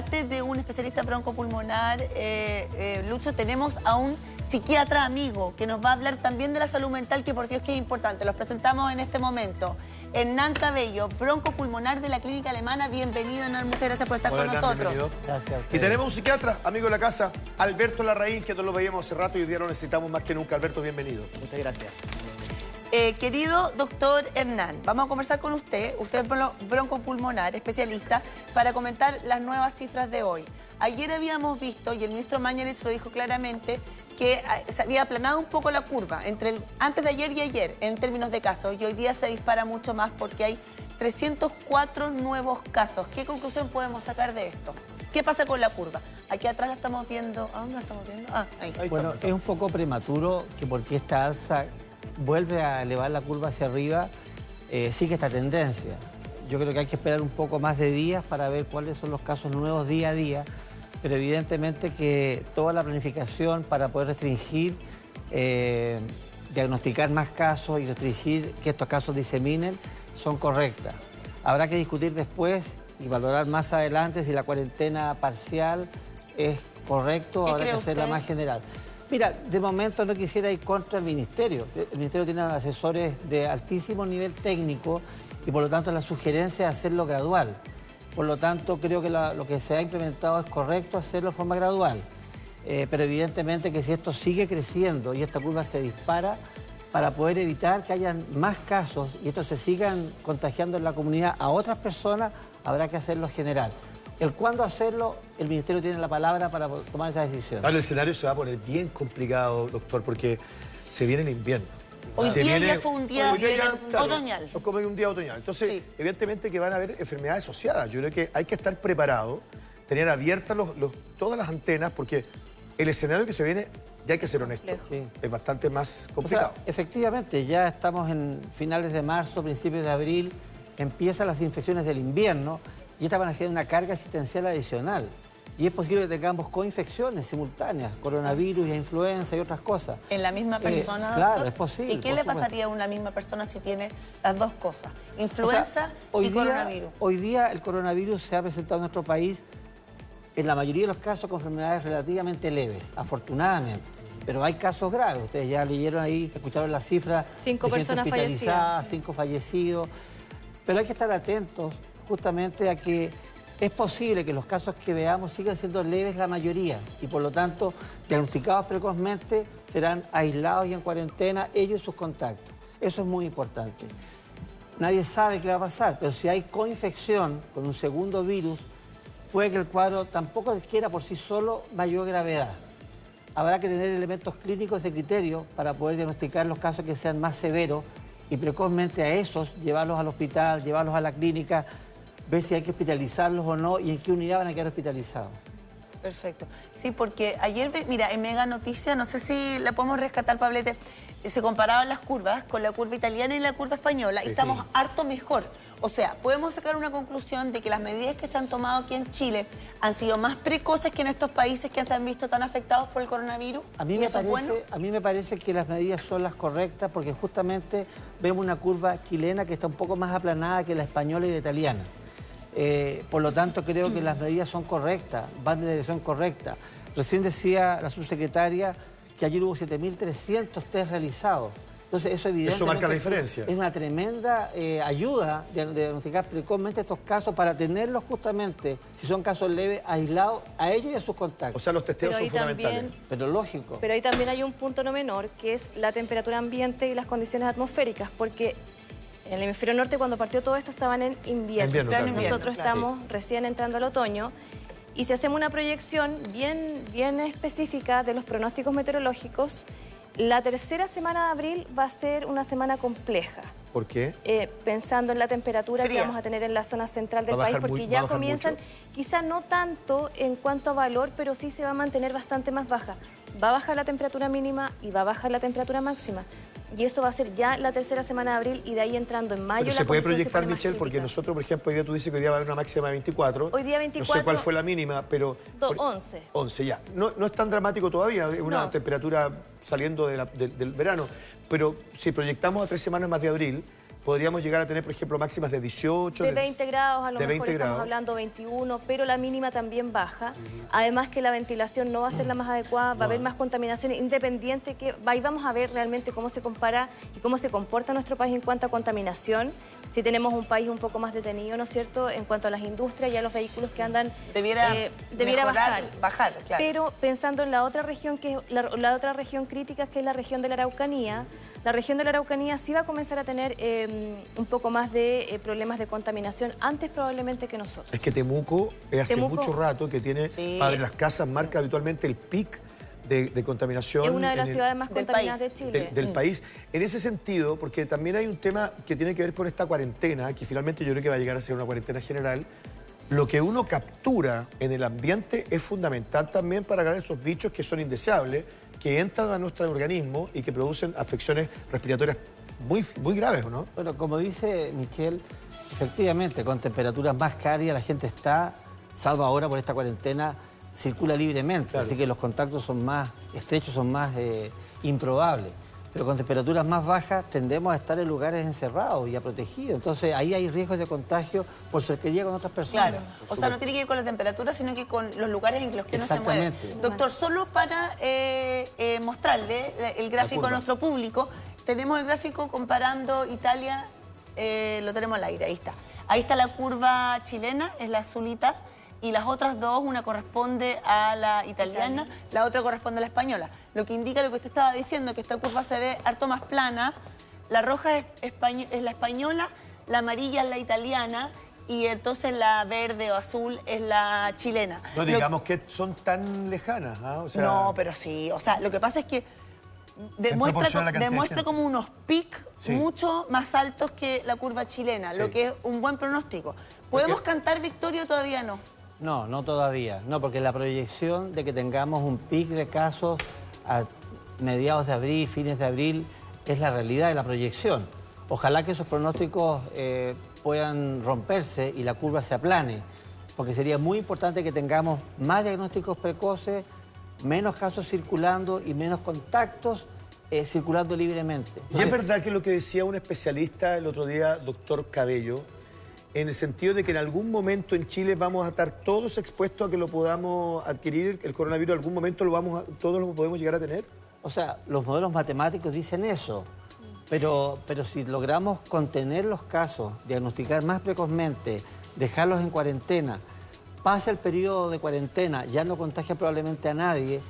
aparte de un especialista broncopulmonar, Lucho, tenemos a un psiquiatra amigo que nos va a hablar también de la salud mental, que por Dios que es importante. Los presentamos en este momento. Hernán Cabello, broncopulmonar de la Clínica Alemana. Bienvenido, Hernán. Muchas gracias por estar con nosotros. Gracias. Y tenemos un psiquiatra, amigo de la casa, Alberto Larraín, que no lo veíamos hace rato y hoy día lo necesitamos más que nunca. Alberto, bienvenido. Muchas gracias. Querido doctor Hernán, vamos a conversar con usted. Usted es broncopulmonar, especialista, para comentar las nuevas cifras de hoy. Ayer habíamos visto, y el ministro Mañalich lo dijo claramente, que se había aplanado un poco la curva antes de ayer y ayer en términos de casos, y hoy día se dispara mucho más porque hay 304 nuevos casos. ¿Qué conclusión podemos sacar de esto? ¿Qué pasa con la curva? Aquí atrás la estamos viendo. ¿A dónde la estamos viendo? Ah, ahí. Bueno, es un poco prematuro que porque esta alza vuelve a elevar la curva hacia arriba, sigue esta tendencia. Yo creo que hay que esperar un poco más de días para ver cuáles son los casos nuevos día a día, pero evidentemente que toda la planificación para poder restringir, diagnosticar más casos y restringir que estos casos diseminen son correctas. Habrá que discutir después y valorar más adelante si la cuarentena parcial es correcto o habrá que hacerla más general. Mira, de momento no quisiera ir contra el Ministerio. El Ministerio tiene asesores de altísimo nivel técnico y por lo tanto la sugerencia es hacerlo gradual. Por lo tanto, creo que lo que se ha implementado es correcto hacerlo de forma gradual. Pero evidentemente que si esto sigue creciendo y esta curva se dispara, para poder evitar que hayan más casos y estos se sigan contagiando en la comunidad a otras personas, habrá que hacerlo general. El cuándo hacerlo, el Ministerio tiene la palabra para tomar esa decisión. Ahora el escenario se va a poner bien complicado, doctor, porque se viene el invierno. Hoy día ya fue un día otoñal. Es como un día otoñal. Entonces, sí, evidentemente que van a haber enfermedades asociadas. Yo creo que hay que estar preparado, tener abiertas todas las antenas, porque el escenario que se viene, ya hay que ser honesto, es bastante más complicado. O sea, efectivamente, ya estamos en finales de marzo, principios de abril, empiezan las infecciones del invierno y estas van a generar una carga asistencial adicional. Y es posible que tengamos coinfecciones simultáneas, coronavirus y influenza y otras cosas. ¿En la misma persona, doctor? Claro, es posible. ¿Y qué le pasaría a una misma persona si tiene las dos cosas? Influenza y coronavirus. Hoy día el coronavirus se ha presentado en nuestro país en la mayoría de los casos con enfermedades relativamente leves, afortunadamente. Pero hay casos graves. Ustedes ya leyeron ahí, escucharon las cifras. 5 personas hospitalizadas, 5 fallecidos. Pero hay que estar atentos justamente a que es posible que los casos que veamos sigan siendo leves la mayoría y por lo tanto diagnosticados precozmente serán aislados y en cuarentena ellos y sus contactos. Eso es muy importante. Nadie sabe qué va a pasar, pero si hay coinfección con un segundo virus, puede que el cuadro tampoco adquiera por sí solo mayor gravedad. Habrá que tener elementos clínicos de criterio para poder diagnosticar los casos que sean más severos y precozmente a esos llevarlos al hospital, llevarlos a la clínica, ver si hay que hospitalizarlos o no y en qué unidad van a quedar hospitalizados. Perfecto. Sí, porque ayer, mira, en Mega Noticias, no sé si la podemos rescatar, Pablete, se comparaban las curvas con la curva italiana y la curva española y estamos harto mejor. O sea, podemos sacar una conclusión de que las medidas que se han tomado aquí en Chile han sido más precoces que en estos países que se han visto tan afectados por el coronavirus. A mí me parece que las medidas son las correctas porque justamente vemos una curva chilena que está un poco más aplanada que la española y la italiana. Por lo tanto, creo que las medidas son correctas, van en la dirección correcta. Recién decía la subsecretaria que ayer hubo 7.300 test realizados. Entonces, eso evidentemente... Eso marca la diferencia. Es una tremenda ayuda de diagnosticar precozmente estos casos para tenerlos justamente, si son casos leves, aislados a ellos y a sus contactos. O sea, los testeos son fundamentales. Pero lógico. Pero ahí también hay un punto no menor, que es la temperatura ambiente y las condiciones atmosféricas, porque en el hemisferio norte, cuando partió todo esto, estaban en invierno. Nosotros estamos recién entrando al otoño. Y si hacemos una proyección bien específica de los pronósticos meteorológicos, la tercera semana de abril va a ser una semana compleja. ¿Por qué? Pensando en la temperatura que vamos a tener en la zona central del país, porque ya comienzan, quizá no tanto en cuanto a valor, pero sí se va a mantener bastante más baja. Va a bajar la temperatura mínima y va a bajar la temperatura máxima. Y eso va a ser ya la tercera semana de abril y de ahí entrando en mayo. Pero se puede proyectar, Michelle, porque nosotros, por ejemplo, hoy día tú dices que hoy día va a haber una máxima de 24. Hoy día 24. No sé cuál fue la mínima, pero... 11. 11, ya. No es tan dramático todavía, es una temperatura saliendo del verano. Pero si proyectamos a 3 semanas más de abril, podríamos llegar a tener, por ejemplo, máximas de 18. De 20 grados, a lo mejor estamos hablando 21, pero la mínima también baja. Además que la ventilación no va a ser la más adecuada, va a haber más contaminación independiente, que ahí vamos a ver realmente cómo se compara y cómo se comporta nuestro país en cuanto a contaminación. Si tenemos un país un poco más detenido, ¿no es cierto?, en cuanto a las industrias y a los vehículos que andan, debiera bajar, claro. Pero pensando en la otra región, que es la otra región crítica, que es la región de la Araucanía sí va a comenzar a tener un poco más de problemas de contaminación antes probablemente que nosotros. Es que Temuco hace mucho rato que tiene, para las casas marca habitualmente el pic de contaminación. Es una de las ciudades más contaminadas de Chile. Del país. En ese sentido, porque también hay un tema que tiene que ver con esta cuarentena, que finalmente yo creo que va a llegar a ser una cuarentena general. Lo que uno captura en el ambiente es fundamental también para ganar esos bichos que son indeseables, que entran a nuestro organismo y que producen afecciones respiratorias muy graves, ¿o no? Bueno, como dice Michelle, efectivamente, con temperaturas más cálidas la gente está, salvo ahora por esta cuarentena, circula libremente, claro. Así que los contactos son más estrechos, son más improbables. Pero con temperaturas más bajas tendemos a estar en lugares encerrados y a protegidos. Entonces ahí hay riesgos de contagio por cercanía con otras personas. Claro, o sea, no tiene que ver con la temperatura, sino que con los lugares en los que uno se mueve. Doctor, solo para mostrarle el gráfico a nuestro público, tenemos el gráfico comparando Italia, lo tenemos al aire, ahí está. Ahí está la curva chilena, es la azulita, y las otras dos, una corresponde a la italiana, la otra corresponde a la española. Lo que indica lo que usted estaba diciendo, que esta curva se ve harto más plana. La roja es la española, la amarilla es la italiana y entonces la verde o azul es la chilena. No digamos que son tan lejanas, ¿ah? O sea... No, pero sí. O sea, lo que pasa es que demuestra como unos pics mucho más altos que la curva chilena, lo que es un buen pronóstico. ¿Podemos cantar victoria o todavía no? No, no todavía. No, porque la proyección de que tengamos un pic de casos a mediados de abril, fines de abril, es la realidad de la proyección. Ojalá que esos pronósticos puedan romperse y la curva se aplane, porque sería muy importante que tengamos más diagnósticos precoces, menos casos circulando y menos contactos circulando libremente. Y es verdad que lo que decía un especialista el otro día, doctor Cabello, en el sentido de que en algún momento en Chile vamos a estar todos expuestos a que lo podamos adquirir, el coronavirus, en algún momento todos lo podemos llegar a tener. O sea, los modelos matemáticos dicen eso, pero si logramos contener los casos, diagnosticar más precozmente, dejarlos en cuarentena, pasa el periodo de cuarentena, ya no contagia probablemente a nadie,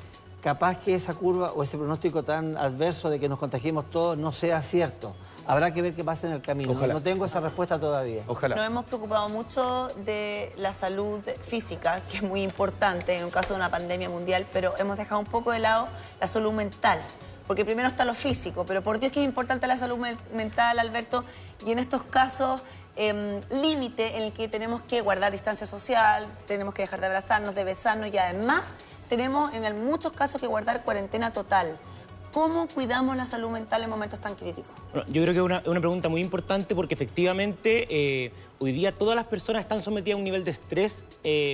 capaz que esa curva o ese pronóstico tan adverso de que nos contagiemos todos no sea cierto. Habrá que ver qué pasa en el camino. Ojalá. No tengo esa respuesta todavía. Ojalá. Nos hemos preocupado mucho de la salud física, que es muy importante en un caso de una pandemia mundial, pero hemos dejado un poco de lado la salud mental. Porque primero está lo físico, pero por Dios que es importante la salud mental, Alberto, y en estos casos límite en el que tenemos que guardar distancia social, tenemos que dejar de abrazarnos, de besarnos y además tenemos en muchos casos que guardar cuarentena total. ¿Cómo cuidamos la salud mental en momentos tan críticos? Bueno, yo creo que es una pregunta muy importante porque efectivamente hoy día todas las personas están sometidas a un nivel de estrés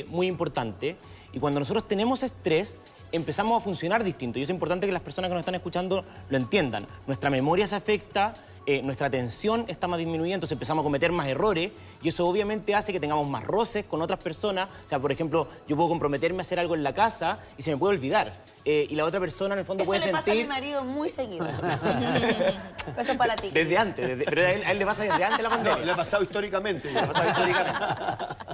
muy importante y cuando nosotros tenemos estrés empezamos a funcionar distinto y es importante que las personas que nos están escuchando lo entiendan. Nuestra memoria se afecta, nuestra atención está más disminuida, entonces empezamos a cometer más errores y eso obviamente hace que tengamos más roces con otras personas. O sea, por ejemplo, yo puedo comprometerme a hacer algo en la casa y se me puede olvidar. Y la otra persona en el fondo puede sentir... Eso le pasa a mi marido muy seguido. Eso es para ti. Desde antes, pero a él le pasa desde antes la pandemia. No, le ha pasado históricamente.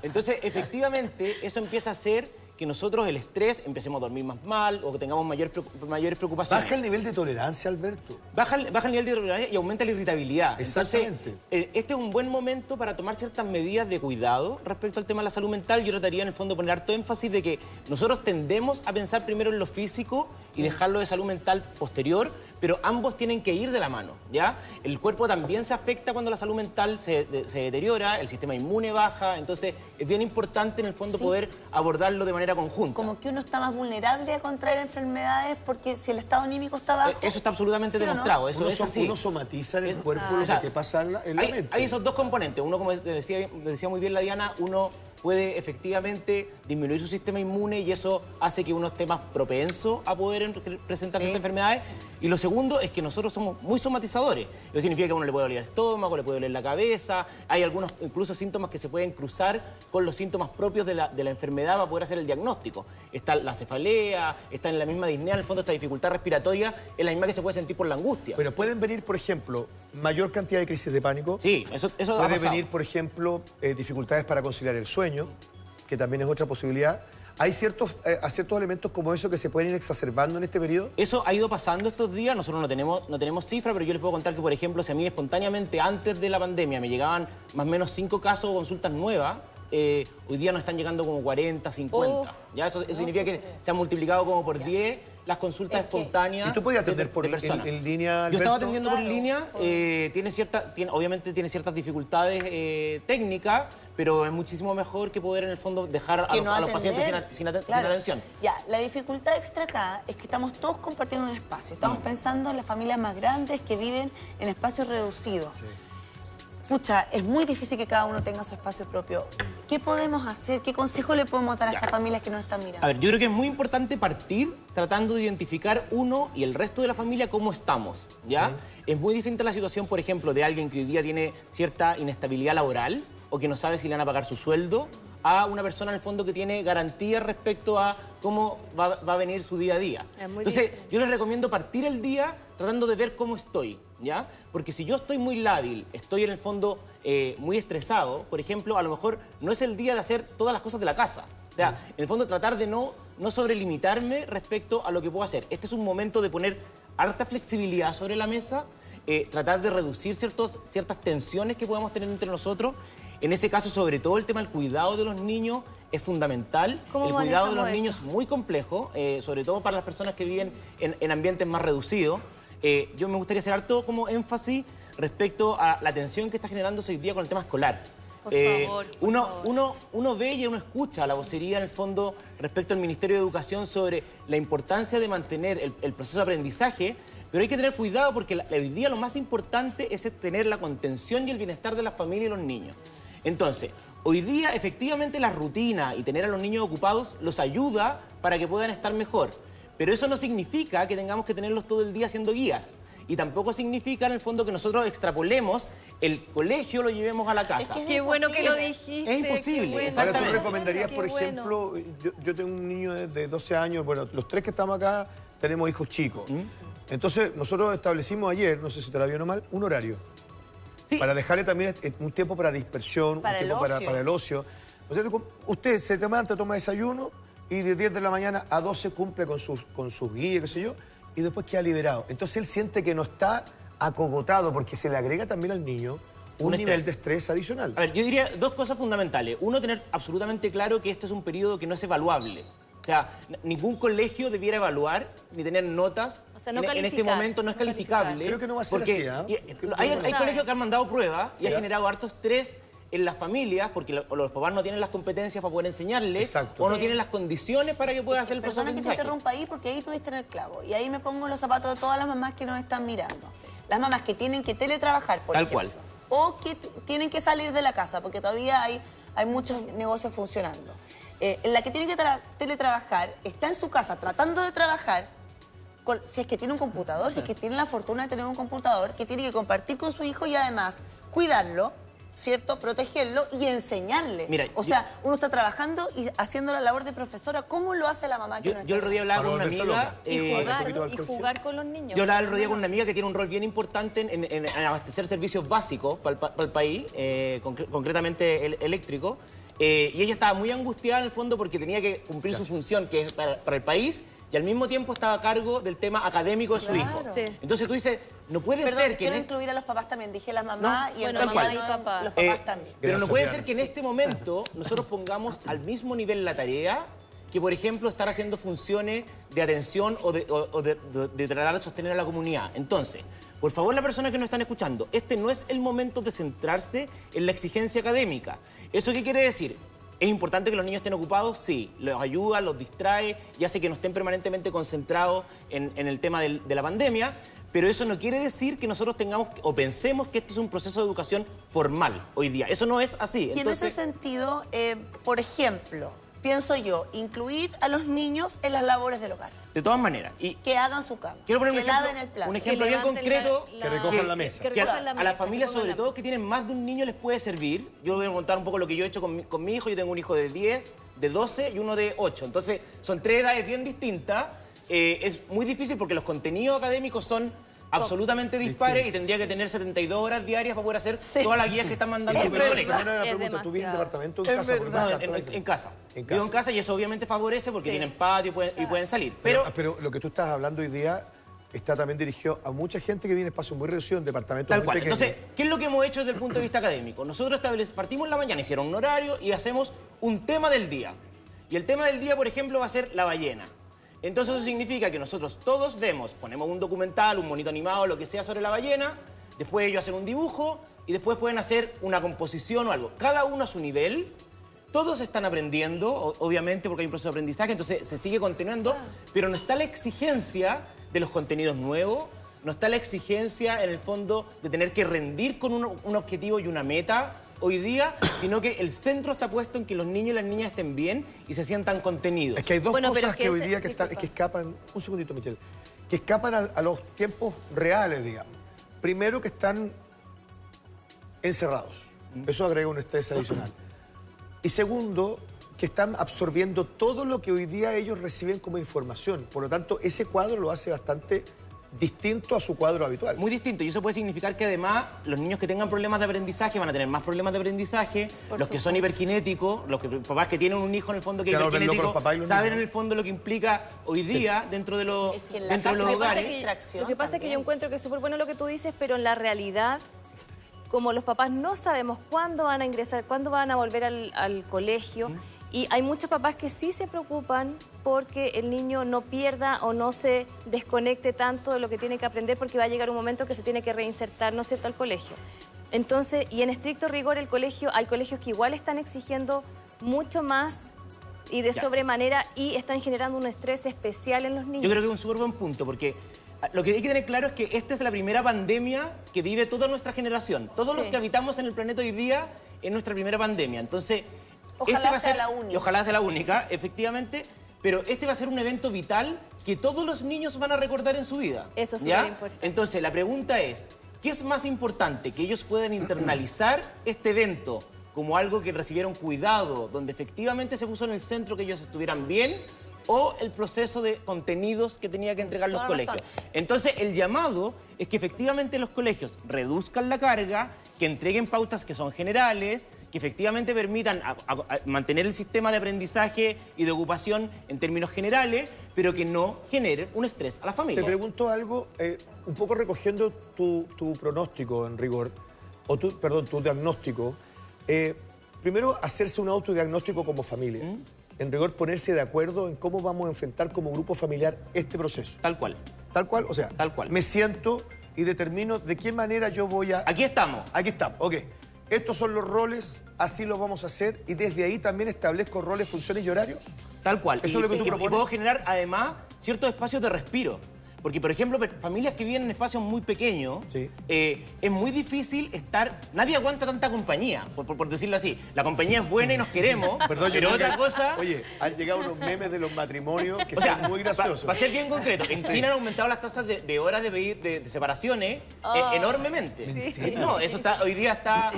Entonces, efectivamente, eso empieza a hacer que nosotros el estrés empecemos a dormir más mal o que tengamos mayores preocupaciones. ¿Baja el nivel de tolerancia, Alberto? Baja el nivel de tolerancia y aumenta la irritabilidad. Exactamente. Entonces, este es un buen momento para tomar ciertas medidas de cuidado respecto al tema de la salud mental. Yo trataría en el fondo poner harto énfasis de que nosotros tendemos a pensar primero en lo físico y dejarlo de salud mental posterior, pero ambos tienen que ir de la mano, ¿ya? El cuerpo también se afecta cuando la salud mental se deteriora, el sistema inmune baja, entonces es bien importante en el fondo poder abordarlo de manera conjunta. Como que uno está más vulnerable a contraer enfermedades porque si el estado anímico está bajo... Eso está absolutamente demostrado, ¿no? Eso es así. Uno somatiza en el cuerpo lo que pasa en la mente. Hay esos dos componentes, uno como decía muy bien la Diana, uno puede efectivamente disminuir su sistema inmune y eso hace que uno esté más propenso a poder presentar ciertas enfermedades. Y lo segundo es que nosotros somos muy somatizadores. Eso significa que a uno le puede doler el estómago, le puede doler la cabeza. Hay algunos incluso síntomas que se pueden cruzar con los síntomas propios de la enfermedad para poder hacer el diagnóstico. Está la cefalea, está en la misma disnea, en el fondo esta dificultad respiratoria es la misma que se puede sentir por la angustia. Pero pueden venir, por ejemplo, mayor cantidad de crisis de pánico. Sí, eso puede venir, por ejemplo, dificultades para conciliar el sueño, que también es otra posibilidad. ¿Hay ciertos elementos como eso que se pueden ir exacerbando en este periodo? Eso ha ido pasando estos días, nosotros no tenemos cifras, pero yo les puedo contar que, por ejemplo, si a mí espontáneamente antes de la pandemia me llegaban más o menos 5 casos o consultas nuevas, hoy día nos están llegando como 40, 50. ¿Ya? Eso significa que se han multiplicado como por 10 las consultas espontáneas. ¿Y tú podías atender en línea, Alberto? Yo estaba atendiendo por línea, obviamente tiene ciertas dificultades técnicas, pero es muchísimo mejor que poder en el fondo dejar a los pacientes sin atención. Ya, la dificultad extra acá es que estamos todos compartiendo un espacio. Estamos pensando en las familias más grandes que viven en espacios reducidos. Sí. Pucha, es muy difícil que cada uno tenga su espacio propio. ¿Qué podemos hacer? ¿Qué consejo le podemos dar a esas familias que nos están mirando? A ver, yo creo que es muy importante partir tratando de identificar uno y el resto de la familia cómo estamos, ¿ya? Es muy distinta la situación, por ejemplo, de alguien que hoy día tiene cierta inestabilidad laboral o que no sabe si le van a pagar su sueldo, a una persona en el fondo que tiene garantías respecto a cómo va a venir su día a día. Entonces, yo les recomiendo partir el día tratando de ver cómo estoy, ¿ya? Porque si yo estoy muy lábil, estoy en el fondo muy estresado, por ejemplo, a lo mejor no es el día de hacer todas las cosas de la casa. O sea, en el fondo tratar de no sobrelimitarme respecto a lo que puedo hacer. Este es un momento de poner harta flexibilidad sobre la mesa, tratar de reducir ciertas tensiones que podamos tener entre nosotros. En ese caso, sobre todo, el tema del cuidado de los niños es fundamental. El cuidado de los niños es muy complejo, sobre todo para las personas que viven en ambientes más reducidos. Yo me gustaría hacer harto como énfasis respecto a la tensión que está generándose hoy día con el tema escolar. Por favor, uno ve y uno escucha la vocería en el fondo respecto al Ministerio de Educación sobre la importancia de mantener el proceso de aprendizaje, pero hay que tener cuidado porque hoy día lo más importante es tener la contención y el bienestar de las familias y los niños. Entonces, hoy día efectivamente la rutina y tener a los niños ocupados los ayuda para que puedan estar mejor, pero eso no significa que tengamos que tenerlos todo el día haciendo guías. Y tampoco significa, en el fondo, que nosotros extrapolemos el colegio, lo llevemos a la casa. Es que qué bueno que lo dijiste. Es imposible. Bueno. Ahora, ¿tú recomendarías, por ejemplo, yo tengo un niño de 12 años, bueno, los 3 que estamos acá tenemos hijos chicos. Entonces, nosotros establecimos ayer, no sé si te la vio mal, un horario. Sí. Para dejarle también un tiempo para dispersión, para el ocio. O sea, usted se levanta, toma desayuno y de 10 de la mañana a 12 cumple con sus guías, qué sé yo, y después queda liberado. Entonces él siente que no está acogotado porque se le agrega también al niño un nivel de estrés adicional. A ver, yo diría 2 cosas fundamentales. Uno, tener absolutamente claro que este es un periodo que no es evaluable. O sea, ningún colegio debiera evaluar ni tener notas. O sea, no en este momento no es calificable. Creo que no va a ser así, hay colegios que han mandado pruebas y ha generado harto estrés en las familias porque los papás no tienen las competencias para poder enseñarles o no tienen las condiciones para que puedan hacer el proceso de aprendizaje. Que te interrumpa ahí porque ahí tú diste en el clavo y ahí me pongo en los zapatos de todas las mamás que nos están mirando. Las mamás que tienen que teletrabajar, por ejemplo. Tal cual. O que tienen que salir de la casa porque todavía hay muchos negocios funcionando. En la que tiene que teletrabajar, está en su casa tratando de trabajar, si es que tiene un computador, si es que tiene la fortuna de tener un computador, que tiene que compartir con su hijo y además cuidarlo, ¿cierto? Protegerlo y enseñarle. Mira, o sea, uno está trabajando y haciendo la labor de profesora. ¿Cómo lo hace la mamá que no está? Yo el otro día hablaba con una amiga... Y jugar con los niños. Yo hablaba el otro día con una amiga que tiene un rol bien importante en abastecer servicios básicos para el país, concretamente eléctrico. Y ella estaba muy angustiada en el fondo porque tenía que cumplir su función, que es para el país, y al mismo tiempo estaba a cargo del tema académico de su hijo. Sí. Entonces tú dices, no puede ser que... quiero incluir a los papás también, dije la mamá y mamá y papá. Los papás también. Pero no puede ser que en este momento nosotros pongamos al mismo nivel la tarea que, por ejemplo, estar haciendo funciones de atención o de tratar de sostener a la comunidad. Entonces, por favor, las personas que nos están escuchando, este no es el momento de centrarse en la exigencia académica. ¿Eso qué quiere decir? ¿Es importante que los niños estén ocupados? Sí. Los ayuda, los distrae y hace que no estén permanentemente concentrados en el tema de la pandemia. Pero eso no quiere decir que nosotros tengamos o pensemos que esto es un proceso de educación formal hoy día. Eso no es así. Y entonces, en ese sentido, por ejemplo, pienso yo, incluir a los niños en las labores del hogar. De todas maneras. Y que hagan su cama, quiero poner que laven el plato. Un ejemplo bien concreto. Que recojan la mesa. Que a las familias, sobre todo, que tienen más de un niño, les puede servir. Yo voy a contar un poco lo que yo he hecho con mi hijo. Yo tengo un hijo de 10, de 12 y uno de 8. Entonces, son 3 edades bien distintas. Es muy difícil porque los contenidos académicos son absolutamente dispares y tendría que tener 72 horas diarias para poder hacer todas las guías que están mandando los colegios. ¿Tú vives en departamento o en casa? En casa. Vivo en casa y eso obviamente favorece porque tienen patio y pueden salir. Pero lo que tú estás hablando hoy día está también dirigido a mucha gente que vive en espacios muy reducidos, en departamentos tal muy cual. pequeños. Entonces, ¿qué es lo que hemos hecho desde el punto de vista académico? Nosotros partimos en la mañana, hicieron un horario y hacemos un tema del día. Y el tema del día, por ejemplo, va a ser la ballena. Entonces eso significa que nosotros todos ponemos un documental, un monito animado, lo que sea sobre la ballena, después ellos hacen un dibujo y después pueden hacer una composición o algo. Cada uno a su nivel, todos están aprendiendo, obviamente porque hay un proceso de aprendizaje, entonces se sigue continuando, pero no está la exigencia de los contenidos nuevos, no está la exigencia en el fondo de tener que rendir con un objetivo y una meta hoy día, sino que el centro está puesto en que los niños y las niñas estén bien y se sientan contenidos. Es que hay dos cosas que hoy día que escapan, un segundito, Michelle, que escapan a los tiempos reales, digamos. Primero, que están encerrados. Eso agrega un estrés adicional. Y segundo, que están absorbiendo todo lo que hoy día ellos reciben como información. Por lo tanto, ese cuadro lo hace bastante distinto a su cuadro habitual. Muy distinto, y eso puede significar que además los niños que tengan problemas de aprendizaje van a tener más problemas de aprendizaje, los que son hiperkinéticos, los papás que tienen un hijo en el fondo que es hiperkinético, saben en el fondo lo que implica hoy día dentro de los hogares. Lo que pasa es que yo encuentro que es súper bueno lo que tú dices, pero en la realidad, como los papás no sabemos cuándo van a ingresar, cuándo van a volver al colegio, y hay muchos papás que sí se preocupan porque el niño no pierda o no se desconecte tanto de lo que tiene que aprender, porque va a llegar un momento que se tiene que reinsertar, ¿no es cierto?, al colegio. Entonces, y en estricto rigor el colegio, hay colegios que igual están exigiendo mucho más y de sobremanera y están generando un estrés especial en los niños. Yo creo que es un súper buen punto, porque lo que hay que tener claro es que esta es la primera pandemia que vive toda nuestra generación. Todos los que habitamos en el planeta hoy día es nuestra primera pandemia. Entonces, ojalá sea la única. Y ojalá sea la única, efectivamente, pero este va a ser un evento vital que todos los niños van a recordar en su vida. Eso es súper importante. Entonces, la pregunta es, ¿qué es más importante? ¿Que ellos puedan internalizar este evento como algo que recibieron cuidado, donde efectivamente se puso en el centro que ellos estuvieran bien, o el proceso de contenidos que tenía que entregar los colegios? Entonces, el llamado es que efectivamente los colegios reduzcan la carga, que entreguen pautas que son generales, que efectivamente permitan mantener el sistema de aprendizaje y de ocupación en términos generales, pero que no generen un estrés a la familia. Te pregunto algo, un poco recogiendo tu pronóstico en rigor, o tu diagnóstico. Primero, hacerse un autodiagnóstico como familia. En rigor, ponerse de acuerdo en cómo vamos a enfrentar como grupo familiar este proceso. Tal cual. Tal cual, o sea, tal cual. Me siento y determino de qué manera yo voy a... Aquí estamos. Aquí estamos, ok. Estos son los roles, así los vamos a hacer, y desde ahí también establezco roles, funciones y horarios. Tal cual. Eso es lo que tú propones. Y puedo generar, además, ciertos espacios de respiro. Porque, por ejemplo, familias que viven en espacios muy pequeños, es muy difícil estar... Nadie aguanta tanta compañía, por decirlo así. La compañía es buena y nos queremos, pero otra cosa... Oye, han llegado unos memes de los matrimonios que son muy graciosos. Para ser bien concreto, en China han aumentado las tasas de horas de separaciones enormemente. No, eso hoy día está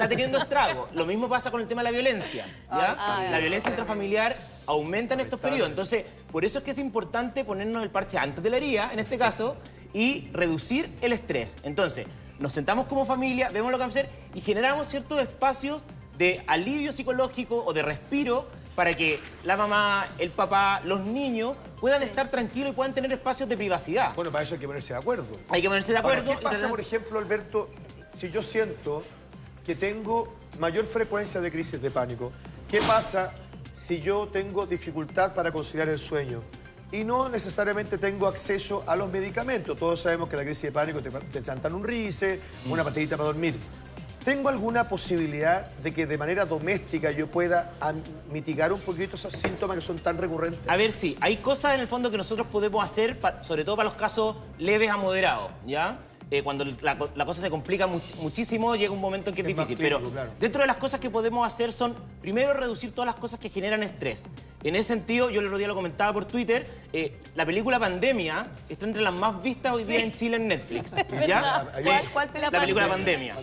teniendo estrago. Lo mismo pasa con el tema de la violencia. La violencia intrafamiliar aumenta en estos periodos. Entonces, por eso es que es importante ponernos el parche antes de la herida, en este caso, y reducir el estrés. Entonces, nos sentamos como familia, vemos lo que vamos a hacer y generamos ciertos espacios de alivio psicológico o de respiro para que la mamá, el papá, los niños puedan estar tranquilos y puedan tener espacios de privacidad. Bueno, para eso hay que ponerse de acuerdo. Hay que ponerse de acuerdo. Ahora, ¿qué pasa, por ejemplo, Alberto, si yo siento que tengo mayor frecuencia de crisis de pánico? ¿Qué pasa si yo tengo dificultad para conciliar el sueño y no necesariamente tengo acceso a los medicamentos? Todos sabemos que la crisis de pánico te chantan un Rice, una pastillita para dormir. ¿tengo alguna posibilidad de que de manera doméstica yo pueda mitigar un poquito esos síntomas que son tan recurrentes? A ver, sí, hay cosas en el fondo que nosotros podemos hacer, sobre todo para los casos leves a moderados, ¿ya? Cuando la cosa se complica muchísimo, llega un momento en que es difícil. Pero claro, dentro de las cosas que podemos hacer son, primero, reducir todas las cosas que generan estrés. En ese sentido, yo el otro día lo comentaba por Twitter, la película Pandemia está entre las más vistas hoy día en Chile en Netflix. ¿Ya? ¿Cuál la película Pandemia.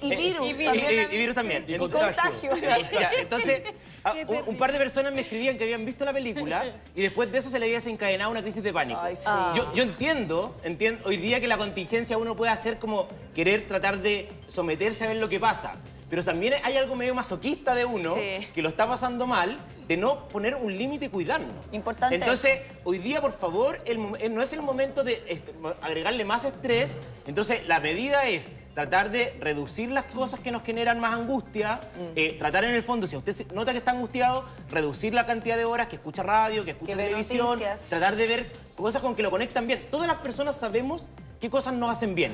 Y Virus también. Y Virus también. Y Contagio. Entonces, un par de personas me escribían que habían visto la película y después de eso se le había desencadenado una crisis de pánico. Ay, sí. Yo entiendo hoy día que la contingencia uno puede hacer como querer tratar de someterse a ver lo que pasa. Pero también hay algo medio masoquista de uno que lo está pasando mal, de no poner un límite y cuidarnos. Importante. Entonces, hoy día, por favor, no es el momento de agregarle más estrés. Entonces, la medida es tratar de reducir las cosas que nos generan más angustia, tratar en el fondo, si usted nota que está angustiado, reducir la cantidad de horas que escucha radio, que escucha televisión, noticias, tratar de ver cosas con que lo conectan bien. Todas las personas sabemos qué cosas nos hacen bien.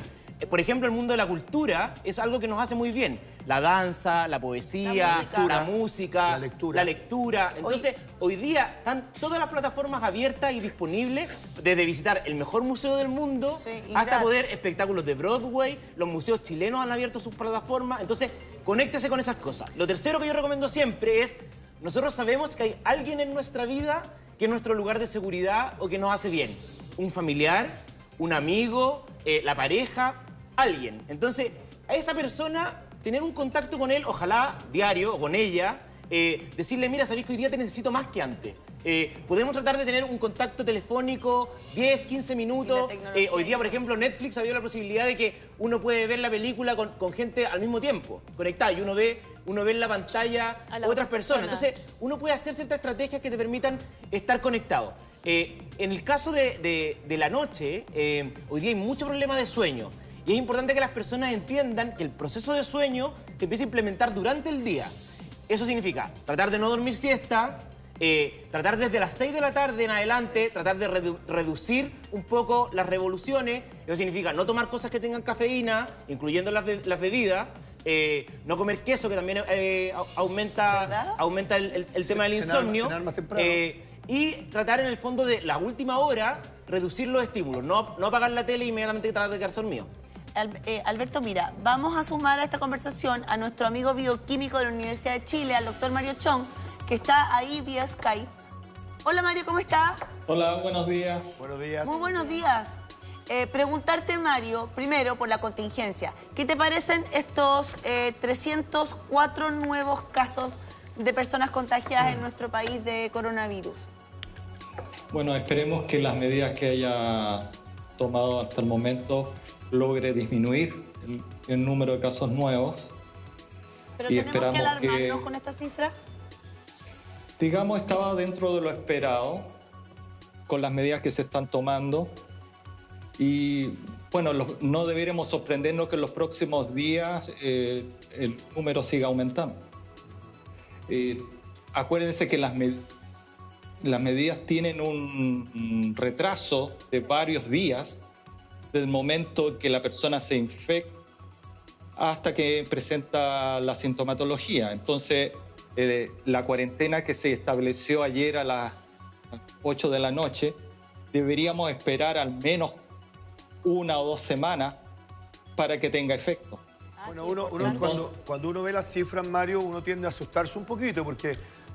Por ejemplo, el mundo de la cultura es algo que nos hace muy bien. La danza, la poesía, la música, la lectura. Entonces, hoy día están todas las plataformas abiertas y disponibles, desde visitar el mejor museo del mundo hasta poder espectáculos de Broadway. Los museos chilenos han abierto sus plataformas. Entonces, conéctese con esas cosas. Lo tercero que yo recomiendo siempre es, nosotros sabemos que hay alguien en nuestra vida que es nuestro lugar de seguridad o que nos hace bien. Un familiar, un amigo, la pareja, alguien. Entonces, a esa persona, tener un contacto con él, ojalá diario, o con ella, decirle, mira, sabéis que hoy día te necesito más que antes. Podemos tratar de tener un contacto telefónico, 10, 15 minutos. Hoy día, por ejemplo, Netflix ha dio la posibilidad de que uno puede ver la película con gente al mismo tiempo, conectada, y uno ve en la pantalla a otras personas. Entonces, uno puede hacer ciertas estrategias que te permitan estar conectado. En el caso de la noche, hoy día hay mucho problema de sueño. Y es importante que las personas entiendan que el proceso de sueño se empieza a implementar durante el día. Eso significa tratar de no dormir siesta, tratar desde las 6 de la tarde en adelante, tratar de reducir un poco las revoluciones. Eso significa no tomar cosas que tengan cafeína, incluyendo las bebidas, no comer queso, que también aumenta el tema del insomnio. Cenar más temprano. Y tratar en el fondo de la última hora, reducir los estímulos, no apagar la tele e inmediatamente tratar de quedarse dormido. Alberto, mira, vamos a sumar a esta conversación a nuestro amigo bioquímico de la Universidad de Chile, al doctor Mario Chong, que está ahí vía Skype. Hola Mario, ¿cómo estás? Hola, buenos días. Buenos días. Muy buenos días. Preguntarte, Mario, primero por la contingencia, ¿qué te parecen estos 304 nuevos casos de personas contagiadas en nuestro país de coronavirus? Bueno, esperemos que las medidas que haya tomado hasta el momento logre disminuir el número de casos nuevos. ¿Pero tenemos que alarmarnos con esta cifra? Digamos, estaba dentro de lo esperado con las medidas que se están tomando. Y bueno, no deberíamos sorprendernos que en los próximos días el número siga aumentando. Acuérdense que las medidas tienen un retraso de varios días del momento que la persona se infecta hasta que presenta la sintomatología. Entonces, la cuarentena que se estableció ayer a las 8 de la noche, deberíamos esperar al menos 1 o 2 semanas para que tenga efecto. Bueno, cuando uno ve las cifras, Mario, uno tiende a asustarse un poquito porque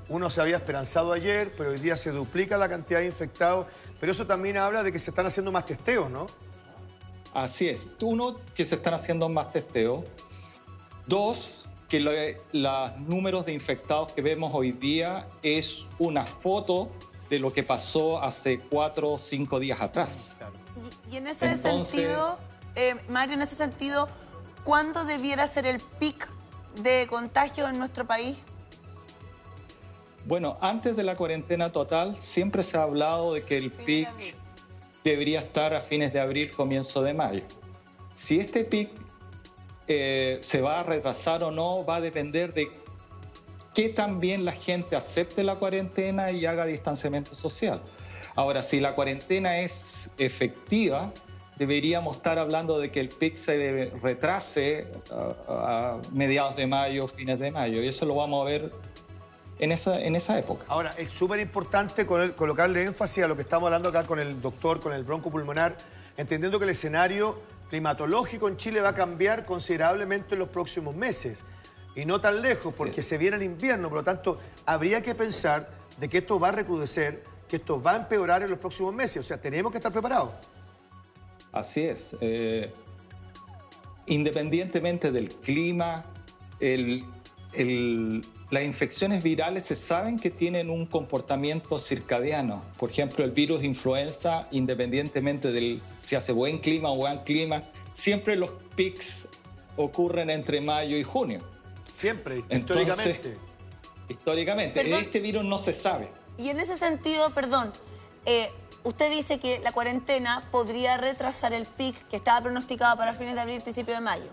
uno se había esperanzado ayer, pero hoy día se duplica la cantidad de infectados. Pero eso también habla de que se están haciendo más testeos, ¿no? Así es. 1, que se están haciendo más testeos. 2, que los números de infectados que vemos hoy día es una foto de lo que pasó hace 4 o 5 días atrás. Y en ese sentido, Mario, en ese sentido, ¿cuándo debiera ser el pic de contagio en nuestro país? Bueno, antes de la cuarentena total siempre se ha hablado de que el pic debería estar a fines de abril, comienzo de mayo. Si este pic se va a retrasar o no, va a depender de que también la gente acepte la cuarentena y haga distanciamiento social. Ahora, si la cuarentena es efectiva, deberíamos estar hablando de que el pic se retrase a mediados de mayo, fines de mayo, y eso lo vamos a ver en esa época. Ahora, es súper importante colocarle énfasis a lo que estamos hablando acá con el doctor, con el broncopulmonar, entendiendo que el escenario climatológico en Chile va a cambiar considerablemente en los próximos meses, y no tan lejos, porque se viene el invierno, por lo tanto, habría que pensar de que esto va a recrudecer, que esto va a empeorar en los próximos meses, o sea, tenemos que estar preparados. Así es. Independientemente del clima, las infecciones virales se saben que tienen un comportamiento circadiano. Por ejemplo, el virus influenza, independientemente de si hace buen clima o mal clima, siempre los pics ocurren entre mayo y junio. Siempre, históricamente. Históricamente. Perdón. Este virus no se sabe. Y en ese sentido, perdón, usted dice que la cuarentena podría retrasar el pic que estaba pronosticado para fines de abril, principio de mayo.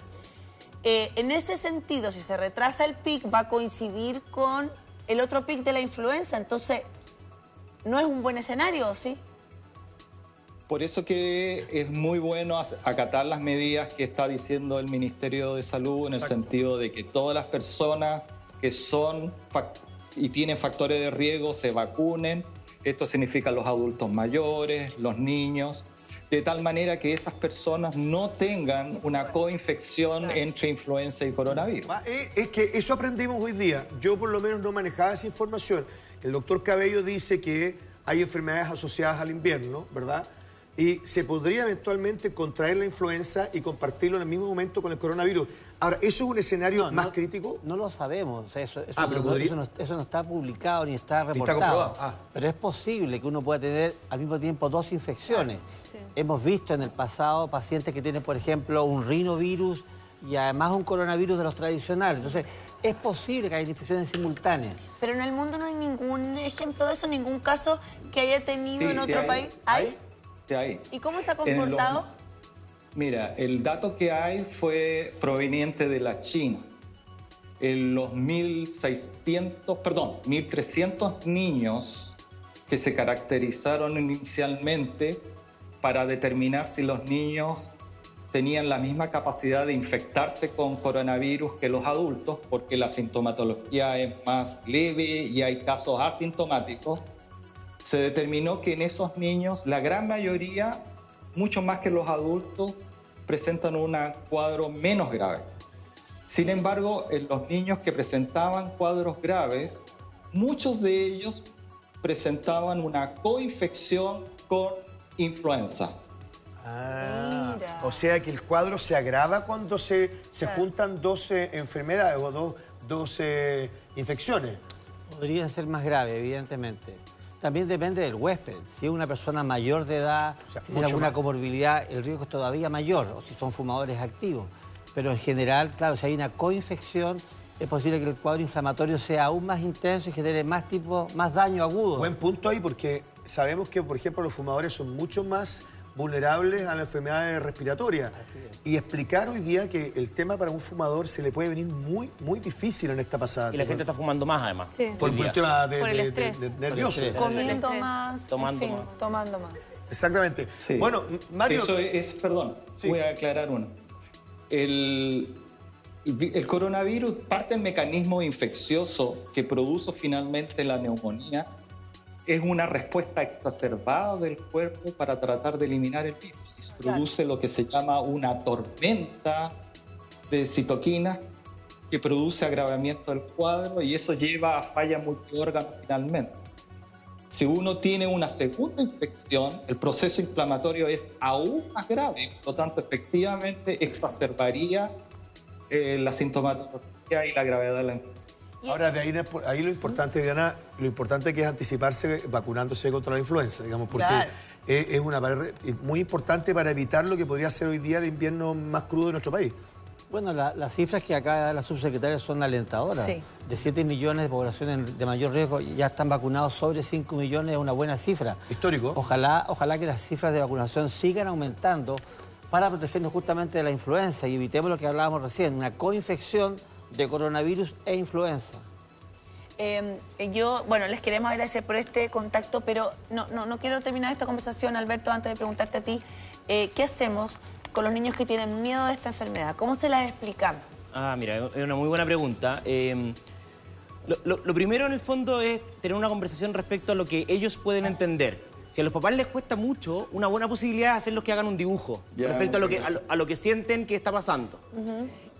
En ese sentido, si se retrasa el pic, va a coincidir con el otro pic de la influenza. Entonces, ¿no es un buen escenario, sí? Por eso que es muy bueno acatar las medidas que está diciendo el Ministerio de Salud, en el sentido de que todas las personas que son y tienen factores de riesgo se vacunen. Esto significa los adultos mayores, los niños, de tal manera que esas personas no tengan una coinfección entre influenza y coronavirus. Es que eso aprendimos hoy día. Yo por lo menos no manejaba esa información. El doctor Cabello dice que hay enfermedades asociadas al invierno, ¿verdad? Y se podría eventualmente contraer la influenza y compartirlo en el mismo momento con el coronavirus. Ahora, ¿eso es un escenario más crítico? No lo sabemos. O sea, eso no está publicado ni está reportado. Está comprobado. Pero es posible que uno pueda tener al mismo tiempo dos infecciones. Sí. Hemos visto en el pasado pacientes que tienen, por ejemplo, un rinovirus y además un coronavirus de los tradicionales. Entonces, es posible que haya infecciones simultáneas. Pero en el mundo no hay ningún ejemplo de eso, ningún caso que haya tenido en otro país. ¿Hay? Sí, hay. ¿Y cómo se ha comportado? Mira, el dato que hay fue proveniente de la China. En los 1.300 niños que se caracterizaron inicialmente para determinar si los niños tenían la misma capacidad de infectarse con coronavirus que los adultos, porque la sintomatología es más leve y hay casos asintomáticos. Se determinó que en esos niños, la gran mayoría, mucho más que los adultos, presentan un cuadro menos grave. Sin embargo, en los niños que presentaban cuadros graves, muchos de ellos presentaban una coinfección con influenza. Mira. O sea que el cuadro se agrava cuando se juntan 12 enfermedades o 12 infecciones. Podrían ser más graves, evidentemente. También depende del huésped. Si es una persona mayor de edad, si tiene alguna comorbilidad, el riesgo es todavía mayor, o si son fumadores activos. Pero en general, claro, si hay una coinfección, es posible que el cuadro inflamatorio sea aún más intenso y genere más daño agudo. Buen punto ahí, porque sabemos que, por ejemplo, los fumadores son mucho más vulnerables a las enfermedades respiratorias. Así es. Y explicar hoy día que el tema para un fumador se le puede venir muy, muy difícil en esta pasada. Y la gente está fumando más, además. Sí. Por el tema Por el estrés. de nervioso. Comiendo más, Tomando en fin, más. tomando más. Exactamente. Sí. Bueno, Mario... Eso es, perdón, Sí. voy a aclarar uno. El coronavirus, parte del mecanismo infeccioso que produce finalmente la neumonía, es una respuesta exacerbada del cuerpo para tratar de eliminar el virus. Y se produce lo que se llama una tormenta de citoquinas que produce agravamiento del cuadro y eso lleva a falla multiórgano finalmente. Si uno tiene una segunda infección, el proceso inflamatorio es aún más grave, por lo tanto, efectivamente exacerbaría la sintomatología y la gravedad de la enfermedad. Ahora, de ahí lo importante, Diana, lo importante que es anticiparse vacunándose contra la influenza, digamos, porque Claro. es una barrera muy importante para evitar lo que podría ser hoy día el invierno más crudo de nuestro país. Bueno, las cifras que acá da la subsecretaria son alentadoras. Sí. De 7 millones de población de mayor riesgo, ya están vacunados sobre 5 millones, es una buena cifra. Histórico. Ojalá que las cifras de vacunación sigan aumentando para protegernos justamente de la influenza y evitemos lo que hablábamos recién, una coinfección de coronavirus e influenza. Bueno, les queremos agradecer por este contacto, pero no quiero terminar esta conversación, Alberto, antes de preguntarte a ti. ¿qué hacemos con los niños que tienen miedo de esta enfermedad? ¿Cómo se las explicamos? Mira, es una muy buena pregunta. Lo primero en el fondo es tener una conversación respecto a lo que ellos pueden entender. Si a los papás les cuesta mucho, una buena posibilidad es hacerlos que hagan un dibujo respecto a lo que sienten que está pasando.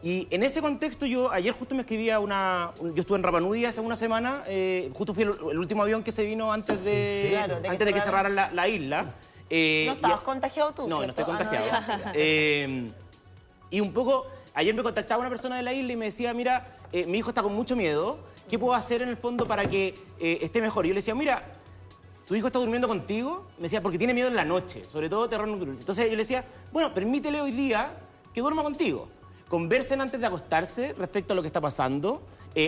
Y en ese contexto ayer justo me escribía yo estuve en Rapa Nui hace una semana, justo fui el último avión que se vino antes de que cerraran la isla. ¿No estabas contagiado tú? No, ¿cierto? no estoy contagiado. Y un poco, ayer me contactaba una persona de la isla y me decía, mira, mi hijo está con mucho miedo, ¿qué puedo hacer en el fondo para que esté mejor? Y yo le decía, mira, ¿tu hijo está durmiendo contigo? Me decía, porque tiene miedo en la noche, sobre todo terror nocturno. Entonces yo le decía, bueno, permítele hoy día que duerma contigo. Conversen antes de acostarse respecto a lo que está pasando.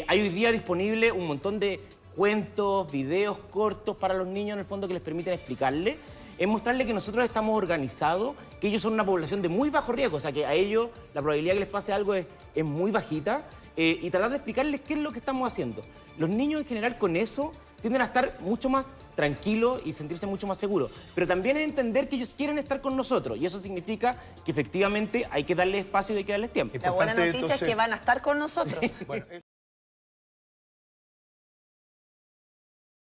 Hay hoy día disponible un montón de cuentos, videos cortos para los niños, en el fondo, que les permiten explicarle. Es mostrarle que nosotros estamos organizados, que ellos son una población de muy bajo riesgo, o sea, que a ellos la probabilidad de que les pase algo es muy bajita, y tratar de explicarles qué es lo que estamos haciendo. Los niños, en general, con eso, tienden a estar mucho más tranquilos y sentirse mucho más seguros. Pero también es entender que ellos quieren estar con nosotros, y eso significa que efectivamente hay que darles espacio y hay que darles tiempo. La buena noticia es que van a estar con nosotros. Bueno,